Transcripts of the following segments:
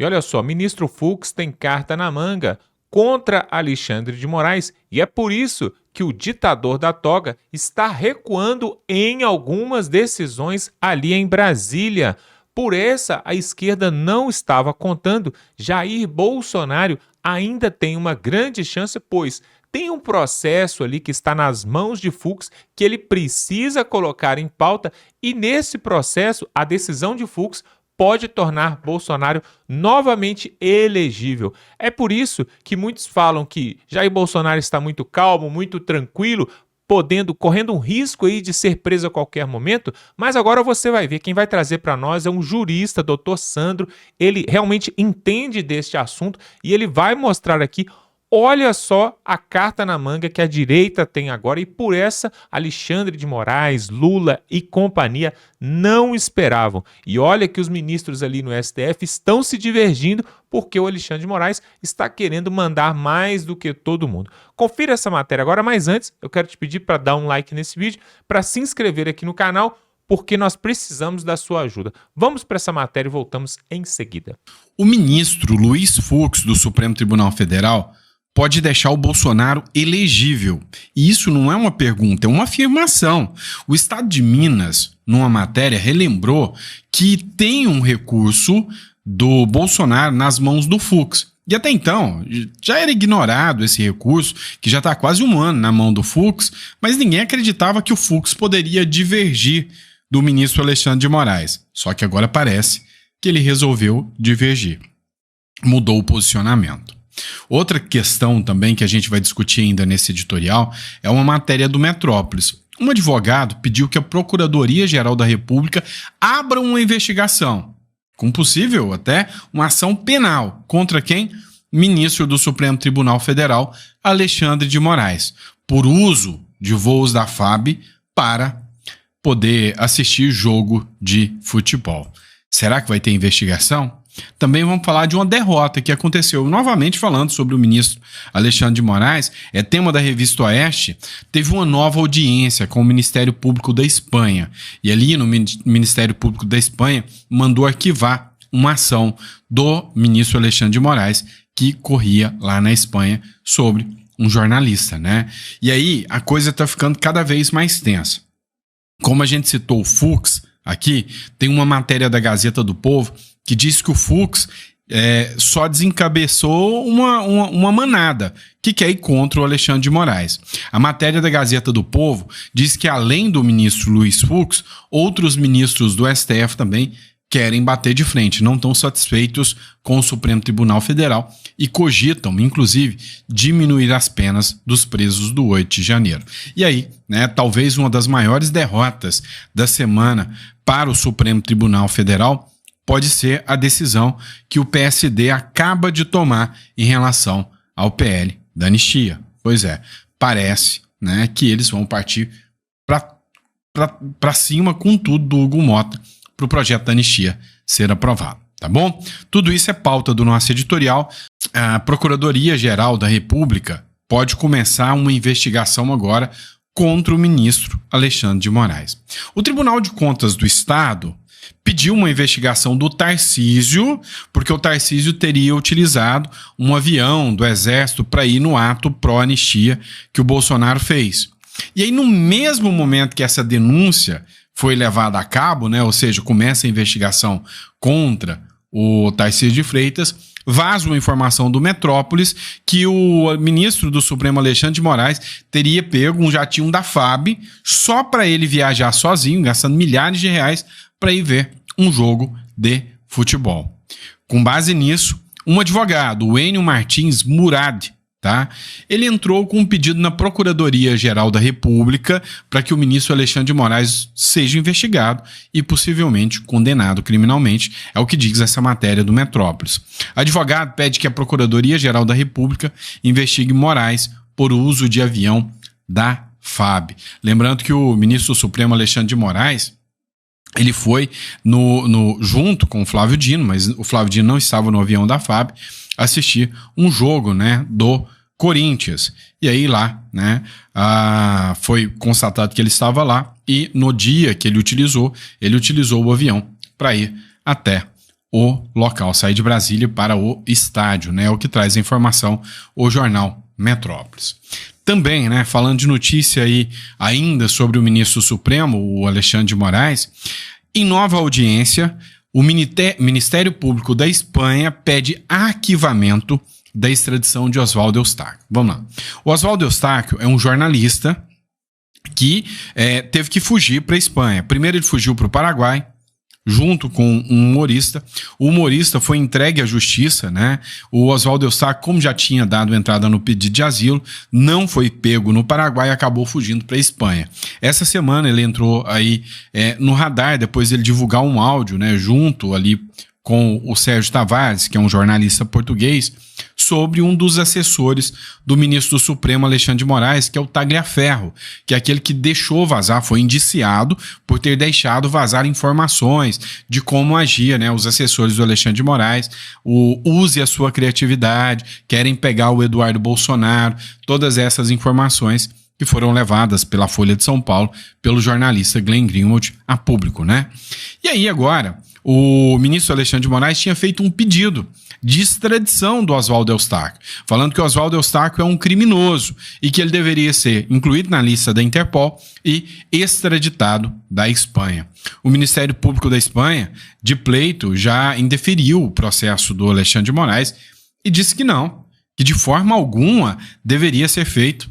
E olha só, ministro Fux tem carta na manga contra Alexandre de Moraes e é por isso que o ditador da toga está recuando em algumas decisões ali em Brasília. Por essa, a esquerda não estava contando. Jair Bolsonaro ainda tem uma grande chance, pois tem um processo ali que está nas mãos de Fux que ele precisa colocar em pauta e nesse processo a decisão de Fux pode tornar Bolsonaro novamente elegível. É por isso que muitos falam que Jair Bolsonaro está muito calmo, muito tranquilo, correndo um risco aí de ser preso a qualquer momento, mas agora você vai ver, quem vai trazer para nós é um jurista, Dr. Sandro, ele realmente entende deste assunto e ele vai mostrar aqui. Olha só a carta na manga que a direita tem agora e por essa Alexandre de Moraes, Lula e companhia não esperavam. E olha que os ministros ali no STF estão se divergindo porque o Alexandre de Moraes está querendo mandar mais do que todo mundo. Confira essa matéria agora, mas antes eu quero te pedir para dar um like nesse vídeo, para se inscrever aqui no canal, porque nós precisamos da sua ajuda. Vamos para essa matéria e voltamos em seguida. O ministro Luiz Fux do Supremo Tribunal Federal pode deixar o Bolsonaro elegível. E isso não é uma pergunta, é uma afirmação. O Estado de Minas, numa matéria, relembrou que tem um recurso do Bolsonaro nas mãos do Fux. E até então, já era ignorado esse recurso, que já está há quase um ano na mão do Fux, mas ninguém acreditava que o Fux poderia divergir do ministro Alexandre de Moraes. Só que agora parece que ele resolveu divergir. Mudou o posicionamento. Outra questão também que a gente vai discutir ainda nesse editorial é uma matéria do Metrópolis. Um advogado pediu que a Procuradoria-Geral da República abra uma investigação, com possível até uma ação penal, contra quem? Ministro do Supremo Tribunal Federal, Alexandre de Moraes, por uso de voos da FAB para poder assistir jogo de futebol. Será que vai ter investigação? Também vamos falar de uma derrota que aconteceu, novamente falando sobre o ministro Alexandre de Moraes, é tema da revista Oeste, teve uma nova audiência com o Ministério Público da Espanha. E ali no Ministério Público da Espanha mandou arquivar uma ação do ministro Alexandre de Moraes que corria lá na Espanha sobre um jornalista, né? E aí a coisa está ficando cada vez mais tensa. Como a gente citou o Fux aqui, tem uma matéria da Gazeta do Povo que diz que o Fux só desencabeçou uma manada que quer ir contra o Alexandre de Moraes. A matéria da Gazeta do Povo diz que, além do ministro Luiz Fux, outros ministros do STF também querem bater de frente, não estão satisfeitos com o Supremo Tribunal Federal e cogitam, inclusive, diminuir as penas dos presos do 8 de janeiro. E aí, né, talvez uma das maiores derrotas da semana para o Supremo Tribunal Federal pode ser a decisão que o PSD acaba de tomar em relação ao PL da anistia. Pois é, parece, né, que eles vão partir para cima com tudo do Hugo Mota para o projeto da anistia ser aprovado, tá bom? Tudo isso é pauta do nosso editorial. A Procuradoria-Geral da República pode começar uma investigação agora contra o ministro Alexandre de Moraes. O Tribunal de Contas do Estado pediu uma investigação do Tarcísio, porque o Tarcísio teria utilizado um avião do Exército para ir no ato pró-anistia que o Bolsonaro fez. E aí, no mesmo momento que essa denúncia foi levada a cabo, né, ou seja, começa a investigação contra o Tarcísio de Freitas, vaza uma informação do Metrópolis que o ministro do Supremo Alexandre de Moraes teria pego um jatinho da FAB só para ele viajar sozinho, gastando milhares de reais para ir ver um jogo de futebol. Com base nisso, um advogado, o Enio Martins Murad, tá? Ele entrou com um pedido na Procuradoria-Geral da República para que o ministro Alexandre de Moraes seja investigado e possivelmente condenado criminalmente, é o que diz essa matéria do Metrópolis. O advogado pede que a Procuradoria-Geral da República investigue Moraes por uso de avião da FAB. Lembrando que o ministro do Supremo Alexandre de Moraes, ele foi junto com o Flávio Dino, mas o Flávio Dino não estava no avião da FAB, assistir um jogo, né, do Corinthians. E aí lá, né, foi constatado que ele estava lá e no dia que ele utilizou o avião para ir até o local, sair de Brasília para o estádio, né? É o que traz a informação o jornal Metrópolis. Também, né, falando de notícia aí ainda sobre o ministro Supremo, o Alexandre de Moraes, em nova audiência, o Ministério Público da Espanha pede arquivamento da extradição de Oswaldo Eustáquio. Vamos lá. O Oswaldo Eustáquio é um jornalista que teve que fugir para a Espanha. Primeiro ele fugiu para o Paraguai, junto com um humorista. O humorista foi entregue à justiça, né? O Oswaldo Eustáquio, como já tinha dado entrada no pedido de asilo, não foi pego no Paraguai e acabou fugindo para a Espanha. Essa semana ele entrou aí no radar, depois de ele divulgar um áudio, né, junto ali com o Sérgio Tavares, que é um jornalista português, sobre um dos assessores do ministro do Supremo, Alexandre de Moraes, que é o Tagliaferro, que é aquele que deixou vazar, foi indiciado por ter deixado vazar informações de como agia, né, os assessores do Alexandre de Moraes, use a sua criatividade, querem pegar o Eduardo Bolsonaro, todas essas informações que foram levadas pela Folha de São Paulo, pelo jornalista Glenn Greenwald a público, né? E aí agora, o ministro Alexandre de Moraes tinha feito um pedido de extradição do Oswaldo Eustáquio, falando que o Oswaldo Eustáquio é um criminoso e que ele deveria ser incluído na lista da Interpol e extraditado da Espanha. O Ministério Público da Espanha, de pleito, já indeferiu o processo do Alexandre de Moraes e disse que não, que de forma alguma deveria ser feito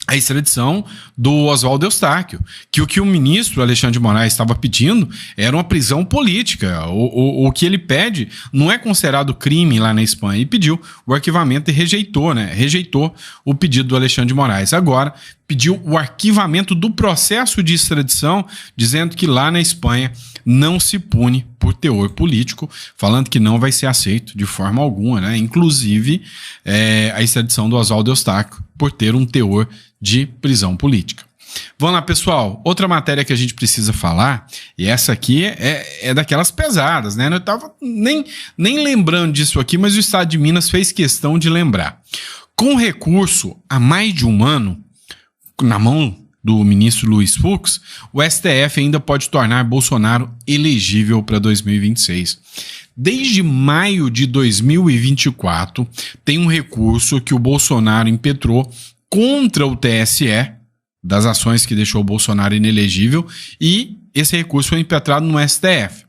a extradição do Oswaldo Eustáquio, que o que o ministro Alexandre de Moraes estava pedindo era uma prisão política. O que ele pede não é considerado crime lá na Espanha, e pediu o arquivamento e rejeitou, né? Rejeitou o pedido do Alexandre de Moraes. Agora pediu o arquivamento do processo de extradição, dizendo que lá na Espanha não se pune por teor político, falando que não vai ser aceito de forma alguma, né? Inclusive a extradição do Oswaldo Eustáquio por ter um teor de prisão política. Vamos lá, pessoal. Outra matéria que a gente precisa falar, e essa aqui é daquelas pesadas, né? Eu estava nem lembrando disso aqui, mas o Estado de Minas fez questão de lembrar. Com recurso há mais de um ano, na mão do ministro Luiz Fux, o STF ainda pode tornar Bolsonaro elegível para 2026. Desde maio de 2024, tem um recurso que o Bolsonaro impetrou contra o TSE, das ações que deixou o Bolsonaro inelegível, e esse recurso foi impetrado no STF.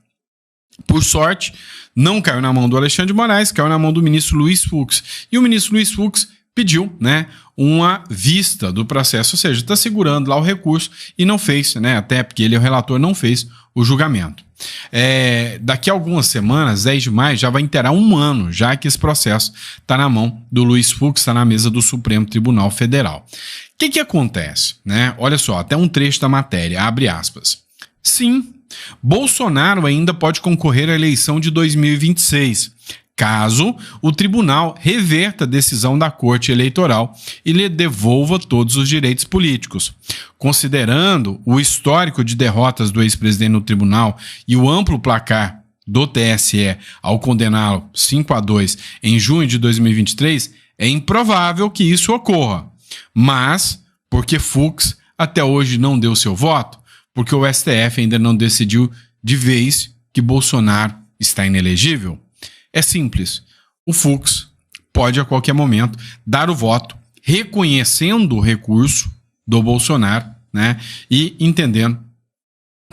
Por sorte, não caiu na mão do Alexandre de Moraes, caiu na mão do ministro Luiz Fux. E o ministro Luiz Fux pediu, né, uma vista do processo, ou seja, está segurando lá o recurso e não fez, né, até porque ele, o relator, não fez o julgamento. Daqui a algumas semanas, 10 de maio, já vai inteirar um ano, já que esse processo está na mão do Luiz Fux, está na mesa do Supremo Tribunal Federal. O que acontece, né? Olha só, até um trecho da matéria, abre aspas. Sim, Bolsonaro ainda pode concorrer à eleição de 2026, caso o tribunal reverta a decisão da Corte Eleitoral e lhe devolva todos os direitos políticos. Considerando o histórico de derrotas do ex-presidente no tribunal e o amplo placar do TSE ao condená-lo 5-2 em junho de 2023, é improvável que isso ocorra. Mas, porque Fux até hoje não deu seu voto, porque o STF ainda não decidiu de vez que Bolsonaro está inelegível? É simples. O Fux pode a qualquer momento dar o voto reconhecendo o recurso do Bolsonaro, né, e entendendo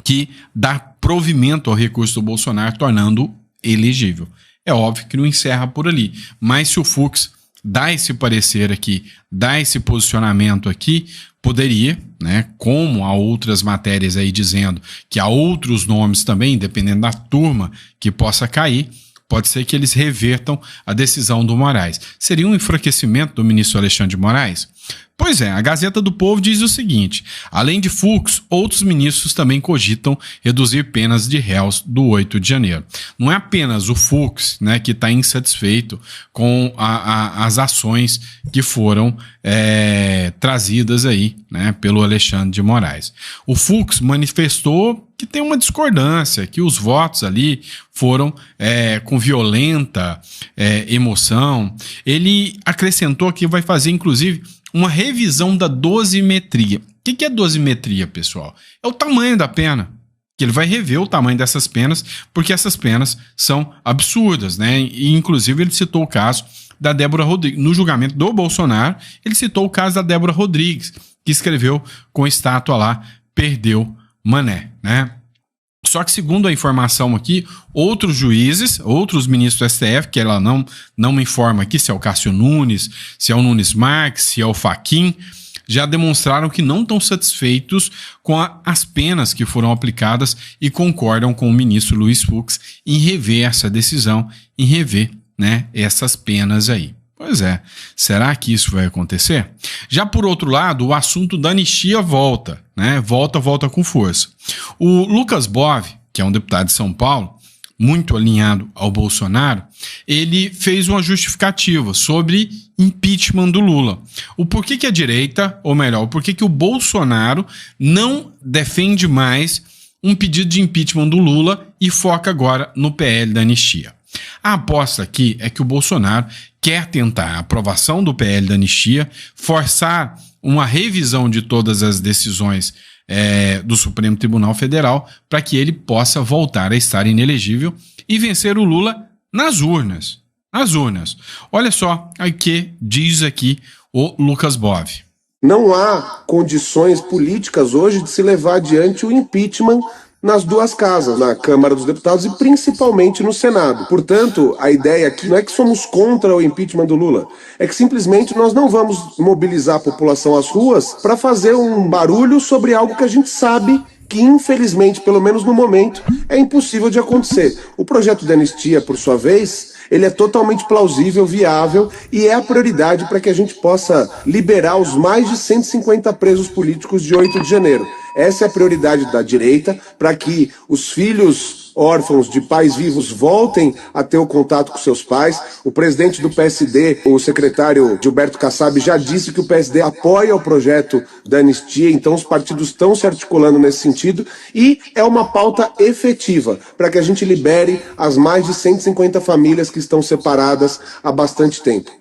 que dá provimento ao recurso do Bolsonaro, tornando-o elegível. É óbvio que não encerra por ali, mas se o Fux dá esse parecer aqui, dá esse posicionamento aqui, poderia, né, como há outras matérias aí dizendo que há outros nomes também, dependendo da turma que possa cair, pode ser que eles revertam a decisão do Moraes. Seria um enfraquecimento do ministro Alexandre de Moraes? Pois é, a Gazeta do Povo diz o seguinte: além de Fux, outros ministros também cogitam reduzir penas de réus do 8 de janeiro. Não é apenas o Fux, né, que está insatisfeito com as ações que foram trazidas aí, né, pelo Alexandre de Moraes. O Fux manifestou que tem uma discordância, que os votos ali foram com violenta emoção. Ele acrescentou que vai fazer, inclusive, uma revisão da dosimetria. O que é dosimetria, pessoal? É o tamanho da pena. que ele vai rever o tamanho dessas penas, porque essas penas são absurdas, né? E, inclusive, ele citou o caso da Débora Rodrigues. No julgamento do Bolsonaro, ele citou o caso da Débora Rodrigues, que escreveu com estátua lá, perdeu Mané, né? Só que, segundo a informação aqui, outros juízes, outros ministros do STF, que ela não me informa aqui se é o Cássio Nunes, se é o Nunes Marques, se é o Fachin, já demonstraram que não estão satisfeitos com as penas que foram aplicadas e concordam com o ministro Luiz Fux em rever essa decisão, em rever, né, essas penas aí. Pois é, será que isso vai acontecer? Já por outro lado, o assunto da anistia volta, né? Volta com força. O Lucas Bov, que é um deputado de São Paulo, muito alinhado ao Bolsonaro, ele fez uma justificativa sobre impeachment do Lula. O porquê que a direita, ou melhor, o porquê que o Bolsonaro não defende mais um pedido de impeachment do Lula e foca agora no PL da anistia. A aposta aqui é que o Bolsonaro quer tentar a aprovação do PL da anistia, forçar uma revisão de todas as decisões do Supremo Tribunal Federal para que ele possa voltar a estar inelegível e vencer o Lula nas urnas. Nas urnas. Olha só o que diz aqui o Lucas Bov. Não há condições políticas hoje de se levar adiante o impeachment nas duas casas, na Câmara dos Deputados e principalmente no Senado. Portanto, a ideia aqui não é que somos contra o impeachment do Lula, é que simplesmente nós não vamos mobilizar a população às ruas para fazer um barulho sobre algo que a gente sabe que, infelizmente, pelo menos no momento, é impossível de acontecer. O projeto de anistia, por sua vez, ele é totalmente plausível, viável e é a prioridade para que a gente possa liberar os mais de 150 presos políticos de 8 de janeiro. Essa é a prioridade da direita, para que os filhos órfãos de pais vivos voltem a ter o contato com seus pais. O presidente do PSD, o secretário Gilberto Kassab, já disse que o PSD apoia o projeto da anistia, então os partidos estão se articulando nesse sentido e é uma pauta efetiva para que a gente libere as mais de 150 famílias que estão separadas há bastante tempo.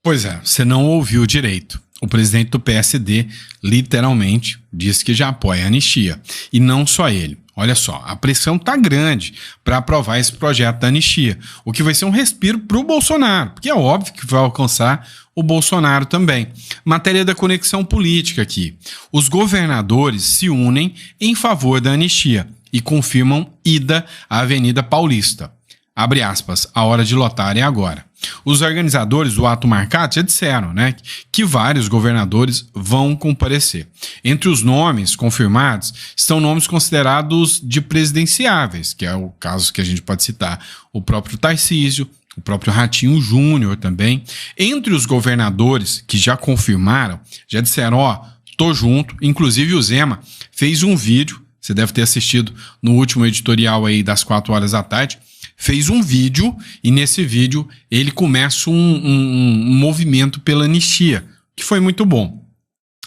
Pois é, você não ouviu direito. O presidente do PSD literalmente disse que já apoia a anistia. E não só ele. Olha só, a pressão está grande para aprovar esse projeto da anistia, o que vai ser um respiro para o Bolsonaro, porque é óbvio que vai alcançar o Bolsonaro também. Matéria da conexão política aqui. Os governadores se unem em favor da anistia e confirmam ida à Avenida Paulista. Abre aspas, a hora de lotar é agora. Os organizadores do ato marcado já disseram, né, que vários governadores vão comparecer. Entre os nomes confirmados estão nomes considerados de presidenciáveis, que é o caso que a gente pode citar o próprio Tarcísio, o próprio Ratinho Júnior também. Entre os governadores que já confirmaram, já disseram, tô junto, inclusive o Zema fez um vídeo, você deve ter assistido no último editorial aí das 4 horas da tarde, fez um vídeo e nesse vídeo ele começa um movimento pela anistia, que foi muito bom.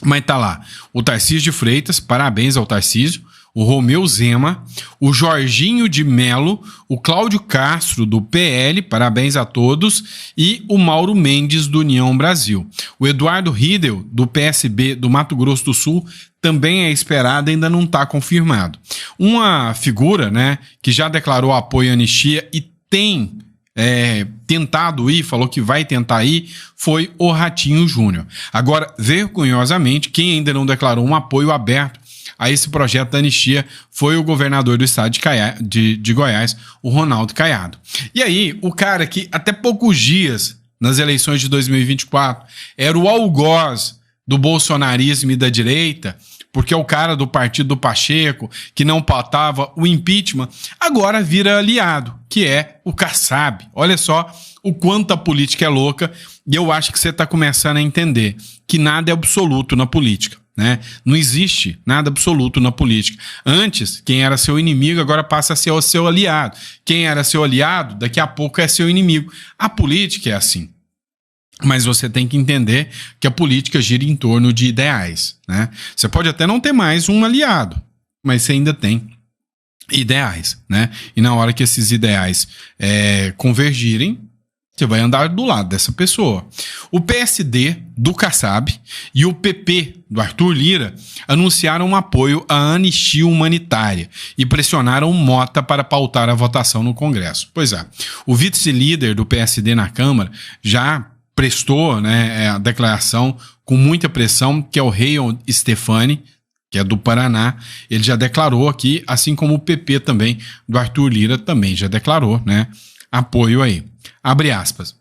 Mas tá lá o Tarcísio de Freitas, parabéns ao Tarcísio, o Romeu Zema, o Jorginho de Mello, o Cláudio Castro do PL, parabéns a todos, e o Mauro Mendes do União Brasil. O Eduardo Riedel do PSB do Mato Grosso do Sul também é esperado, ainda não está confirmado. Uma figura, né, que já declarou apoio à anistia e tem tentado ir, falou que vai tentar ir, foi o Ratinho Júnior. Agora, vergonhosamente, quem ainda não declarou um apoio aberto a esse projeto da anistia foi o governador do estado de Goiás, o Ronaldo Caiado. E aí, o cara que até poucos dias, nas eleições de 2024, era o algoz do bolsonarismo e da direita, porque é o cara do partido do Pacheco, que não pautava o impeachment, agora vira aliado, que é o Kassab. Olha só o quanto a política é louca, e eu acho que você está começando a entender que nada é absoluto na política, né? Não existe nada absoluto na política. Antes, quem era seu inimigo agora passa a ser o seu aliado. Quem era seu aliado, daqui a pouco é seu inimigo. A política é assim. Mas você tem que entender que a política gira em torno de ideais, né? Você pode até não ter mais um aliado, mas você ainda tem ideais, né? E na hora que esses ideais convergirem, Você vai andar do lado dessa pessoa. O PSD do Kassab e o PP do Arthur Lira anunciaram um apoio à anistia humanitária e pressionaram Mota para pautar a votação no Congresso. Pois é, o vice-líder do PSD na Câmara já prestou, né, a declaração com muita pressão, que é o Rayon Stefani, que é do Paraná. Ele já declarou aqui, assim como o PP também, do Arthur Lira, também já declarou, né, apoio aí. Abre aspas.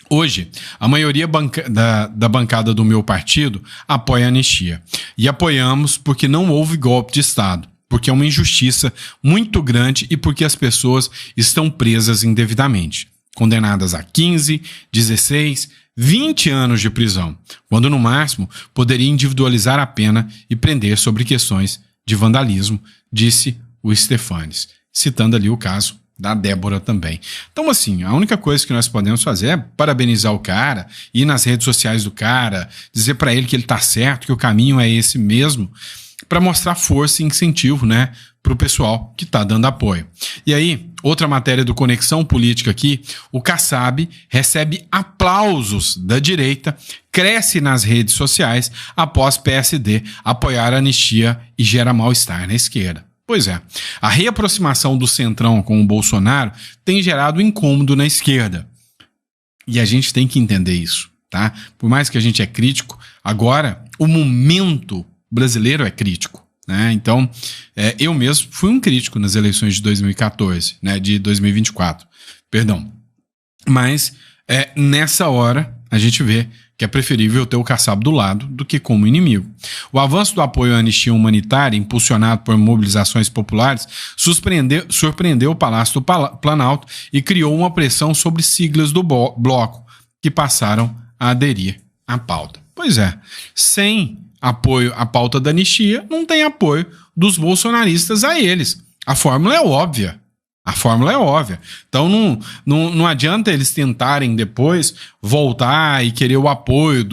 Hoje, a maioria da bancada do meu partido apoia a anistia. E apoiamos porque não houve golpe de Estado, porque é uma injustiça muito grande e porque as pessoas estão presas indevidamente, condenadas a 15, 16, 20 anos de prisão, quando no máximo poderia individualizar a pena e prender sobre questões de vandalismo, disse o Stefanes, citando ali o caso da Débora também. Então, assim, a única coisa que nós podemos fazer é parabenizar o cara, ir nas redes sociais do cara, dizer para ele que ele tá certo, que o caminho é esse mesmo, para mostrar força e incentivo, né, pro pessoal que tá dando apoio. E aí, outra matéria do Conexão Política aqui, o Kassab recebe aplausos da direita, cresce nas redes sociais após PSD apoiar a anistia e gera mal-estar na esquerda. Pois é, a reaproximação do Centrão com o Bolsonaro tem gerado incômodo na esquerda. E a gente tem que entender isso, tá? Por mais que a gente é crítico, agora o momento brasileiro é crítico, né? Então, eu mesmo fui um crítico nas eleições de 2014, né? De 2024, perdão. Mas nessa hora a gente vê que é preferível ter o Kassab do lado do que como inimigo. O avanço do apoio à anistia humanitária, impulsionado por mobilizações populares, surpreendeu o Palácio do Planalto e criou uma pressão sobre siglas do bloco, que passaram a aderir à pauta. Pois é, sem apoio à pauta da anistia, não tem apoio dos bolsonaristas a eles. A fórmula é óbvia. A fórmula é óbvia. Então não adianta eles tentarem depois voltar e querer o apoio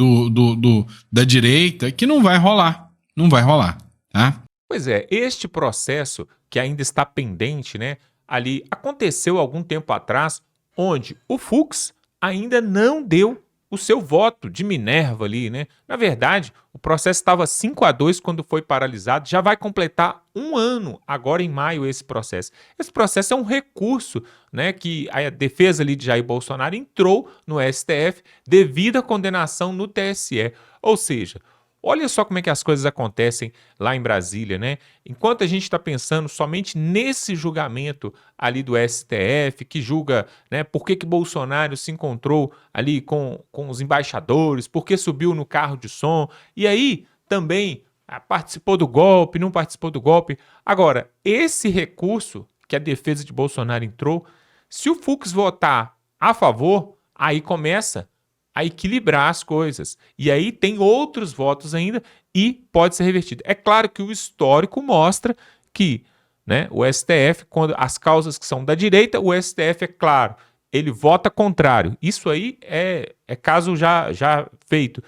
da direita, que não vai rolar. Não vai rolar, tá? Pois é, este processo que ainda está pendente, né? Ali aconteceu algum tempo atrás, onde o Fux ainda não deu o seu voto de Minerva ali, né? Na verdade, o processo estava 5-2 quando foi paralisado, já vai completar 1 ano agora em maio esse processo. Esse processo é um recurso, né, que a defesa ali de Jair Bolsonaro entrou no STF devido à condenação no TSE. Ou seja, olha só como é que as coisas acontecem lá em Brasília, né? Enquanto a gente está pensando somente nesse julgamento ali do STF, que julga, né, por que Bolsonaro se encontrou ali com os embaixadores, por que subiu no carro de som, e aí também participou do golpe, não participou do golpe. Agora, esse recurso que a defesa de Bolsonaro entrou, se o Fux votar a favor, aí começa a equilibrar as coisas. E aí tem outros votos ainda e pode ser revertido. É claro que o histórico mostra que, né, o STF, quando as causas que são da direita, o STF, é claro, ele vota contrário. Isso aí é caso já feito.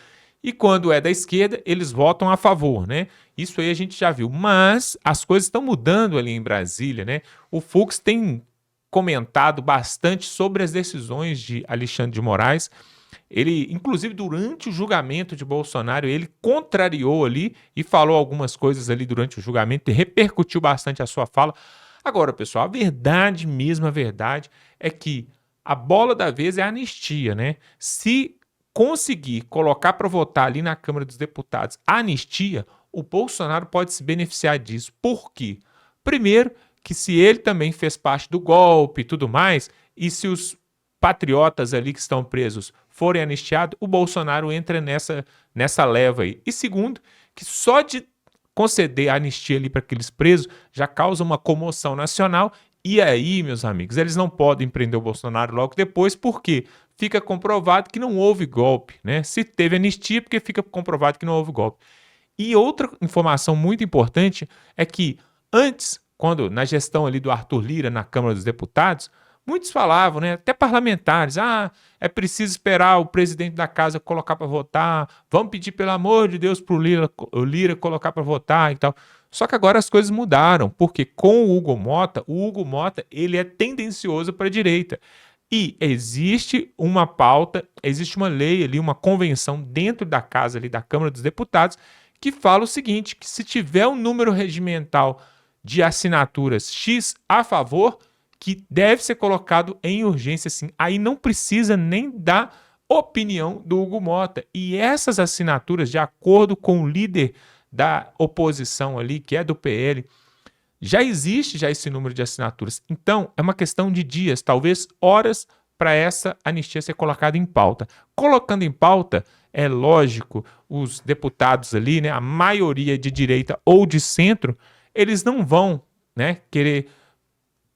E quando é da esquerda, eles votam a favor, né? Isso aí a gente já viu. Mas as coisas estão mudando ali em Brasília, né? O Fux tem comentado bastante sobre as decisões de Alexandre de Moraes. Ele, inclusive, durante o julgamento de Bolsonaro, ele contrariou ali e falou algumas coisas ali durante o julgamento e repercutiu bastante a sua fala. Agora, pessoal, a verdade mesmo, a verdade é que a bola da vez é a anistia, né? Se conseguir colocar para votar ali na Câmara dos Deputados a anistia, o Bolsonaro pode se beneficiar disso. Por quê? Primeiro, que se ele também fez parte do golpe e tudo mais, e se os patriotas ali que estão presos forem anistiados, o Bolsonaro entra nessa leva aí. E segundo, que só de conceder a anistia ali para aqueles presos já causa uma comoção nacional. E aí, meus amigos, eles não podem prender o Bolsonaro logo depois, porque fica comprovado que não houve golpe, né? Se teve anistia, porque fica comprovado que não houve golpe. E outra informação muito importante é que antes, quando na gestão ali do Arthur Lira na Câmara dos Deputados, muitos falavam, né, até parlamentares, é preciso esperar o presidente da casa colocar para votar, vamos pedir pelo amor de Deus para o Lira colocar para votar e tal. Só que agora as coisas mudaram, porque com o Hugo Mota ele é tendencioso para a direita. E existe uma pauta, existe uma lei ali, uma convenção dentro da casa ali da Câmara dos Deputados que fala o seguinte, que se tiver um número regimental de assinaturas X a favor, que deve ser colocado em urgência sim. Aí não precisa nem da opinião do Hugo Mota. E essas assinaturas, de acordo com o líder da oposição ali, que é do PL, já existe esse número de assinaturas. Então, é uma questão de dias, talvez horas, para essa anistia ser colocada em pauta. Colocando em pauta, é lógico, os deputados ali, né, a maioria de direita ou de centro, eles não vão, né, querer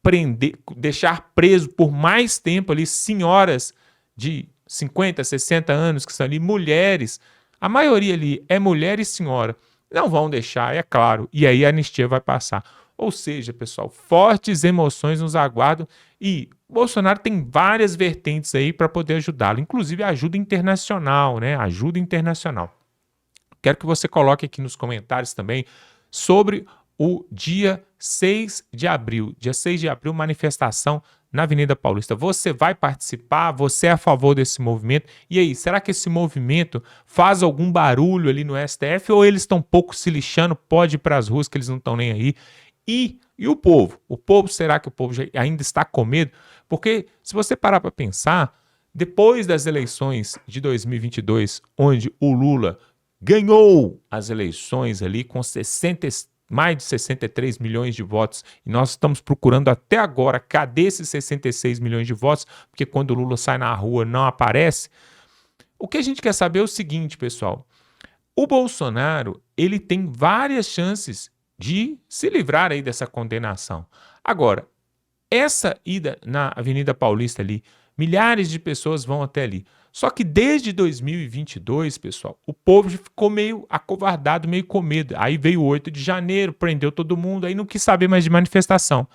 prender, deixar preso por mais tempo ali senhoras de 50, 60 anos que são ali, mulheres. A maioria ali é mulher e senhora. Não vão deixar, é claro. E aí a anistia vai passar. Ou seja, pessoal, fortes emoções nos aguardam e Bolsonaro tem várias vertentes aí para poder ajudá-lo, inclusive ajuda internacional, né? Ajuda internacional. Quero que você coloque aqui nos comentários também sobre o dia 6 de abril. Dia 6 de abril, manifestação na Avenida Paulista. Você vai participar? Você é a favor desse movimento? E aí, será que esse movimento faz algum barulho ali no STF ou eles estão pouco se lixando? Pode ir para as ruas que eles não estão nem aí. E o povo? O povo, será que o povo ainda está com medo? Porque se você parar para pensar, depois das eleições de 2022, onde o Lula ganhou as eleições ali com mais de 63 milhões de votos, e nós estamos procurando até agora cadê esses 66 milhões de votos, porque quando o Lula sai na rua não aparece. O que a gente quer saber é o seguinte, pessoal, o Bolsonaro, ele tem várias chances de se livrar aí dessa condenação. Agora, essa ida na Avenida Paulista ali, milhares de pessoas vão até ali. Só que desde 2022, pessoal, o povo já ficou meio acovardado, meio com medo. Aí veio o 8 de janeiro, prendeu todo mundo, aí não quis saber mais de manifestação.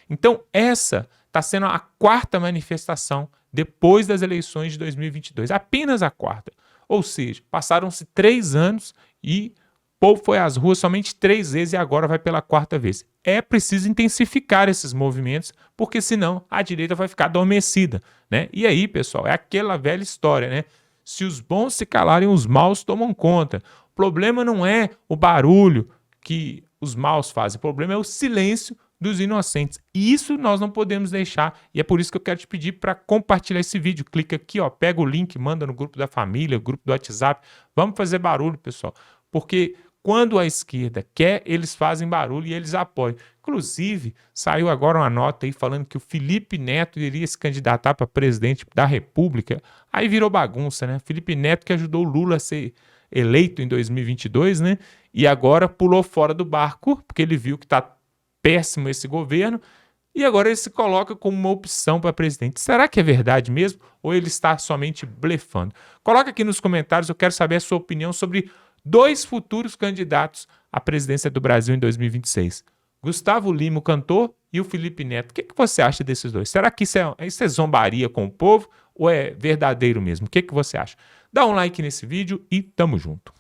Então, essa está sendo a quarta manifestação depois das eleições de 2022. Apenas a quarta. Ou seja, passaram-se 3 anos e o povo foi às ruas somente 3 vezes e agora vai pela quarta vez. É preciso intensificar esses movimentos, porque senão a direita vai ficar adormecida, né? E aí, pessoal, é aquela velha história, né? Se os bons se calarem, os maus tomam conta. O problema não é o barulho que os maus fazem, o problema é o silêncio dos inocentes. E isso nós não podemos deixar, e é por isso que eu quero te pedir para compartilhar esse vídeo. Clica aqui, ó, pega o link, manda no grupo da família, grupo do WhatsApp. Vamos fazer barulho, pessoal, porque quando a esquerda quer, eles fazem barulho e eles apoiam. Inclusive, saiu agora uma nota aí falando que o Felipe Neto iria se candidatar para presidente da República. Aí virou bagunça, né? Felipe Neto que ajudou o Lula a ser eleito em 2022, né? E agora pulou fora do barco, porque ele viu que está péssimo esse governo, e agora ele se coloca como uma opção para presidente. Será que é verdade mesmo? Ou ele está somente blefando? Coloca aqui nos comentários, eu quero saber a sua opinião sobre 2 futuros candidatos à presidência do Brasil em 2026. Gustavo Lima, o cantor, e o Felipe Neto. O que você acha desses dois? Será que isso é zombaria com o povo ou é verdadeiro mesmo? O que você acha? Dá um like nesse vídeo e tamo junto.